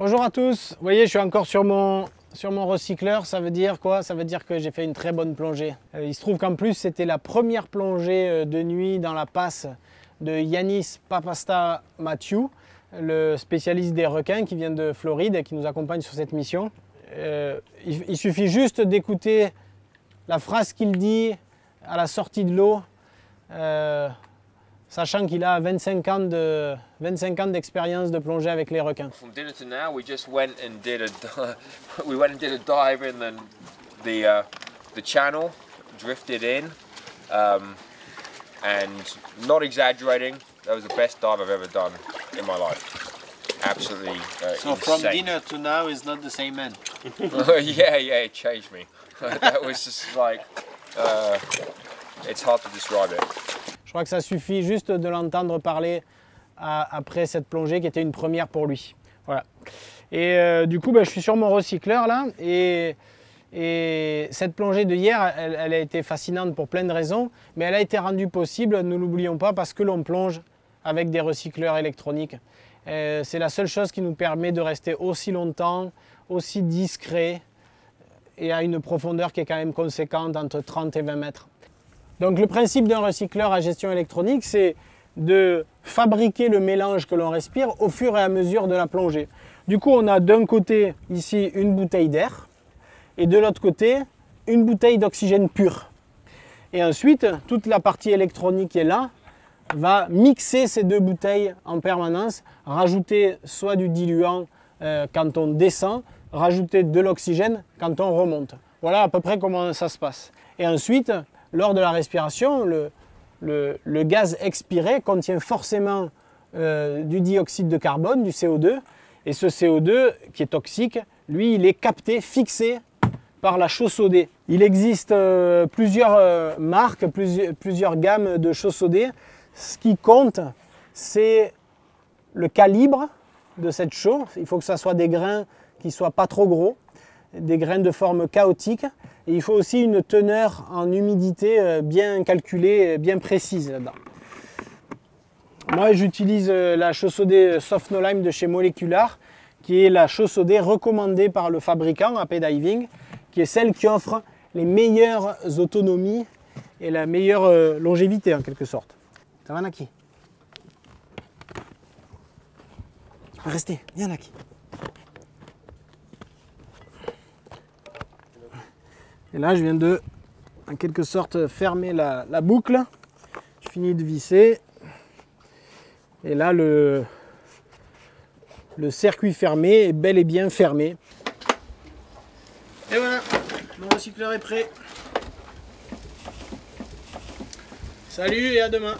Bonjour à tous, vous voyez je suis encore sur mon recycleur, ça veut dire quoi? Ça veut dire que j'ai fait une très bonne plongée. Il se trouve qu'en plus c'était la première plongée de nuit dans la passe de Yanis Papastamathew, le spécialiste des requins qui vient de Floride et qui nous accompagne sur cette mission. Il suffit juste d'écouter la phrase qu'il dit à la sortie de l'eau, sachant qu'il a 25 ans d'expérience de plongée avec les requins. From dinner to now, we just went and did a dive in the channel, drifted in, and not exaggerating, that was the best dive I've ever done in my life. Absolutely So insane. from dinner to now is not the same man. yeah, it changed me. That was just like, it's hard to describe it. Je crois que ça suffit juste de l'entendre parler après cette plongée qui était une première pour lui. Voilà. Et du coup, je suis sur mon recycleur là et cette plongée de hier, elle a été fascinante pour plein de raisons, mais elle a été rendue possible, ne l'oublions pas, parce que l'on plonge avec des recycleurs électroniques. C'est la seule chose qui nous permet de rester aussi longtemps, aussi discret et à une profondeur qui est quand même conséquente, entre 30 et 20 mètres. Donc le principe d'un recycleur à gestion électronique, c'est de fabriquer le mélange que l'on respire au fur et à mesure de la plongée. Du coup, on a d'un côté ici une bouteille d'air et de l'autre côté une bouteille d'oxygène pur. Et ensuite, toute la partie électronique qui est là va mixer ces deux bouteilles en permanence, rajouter soit du diluant quand on descend, rajouter de l'oxygène quand on remonte. Voilà à peu près comment ça se passe. Et ensuite, lors de la respiration, le gaz expiré contient forcément du dioxyde de carbone, du CO2. Et ce CO2, qui est toxique, lui, il est capté, fixé par la chaux sodée. Il existe plusieurs marques, plusieurs gammes de chaux sodée. Ce qui compte, c'est le calibre de cette chaux. Il faut que ça soit des grains qui ne soient pas trop gros, des grains de forme chaotique. Et il faut aussi une teneur en humidité bien calculée, bien précise là-dedans. Moi, j'utilise la chaux sodée Soft No Lime de chez Molecular, qui est la chaux sodée recommandée par le fabricant AP Diving, qui est celle qui offre les meilleures autonomies et la meilleure longévité en quelque sorte. Ça va, Naki? Tu peux rester, viens, Naki. Et là, je viens de, en quelque sorte, fermer la boucle. Je finis de visser. Et là, le circuit fermé est bel et bien fermé. Et voilà, mon recycleur est prêt. Salut et à demain.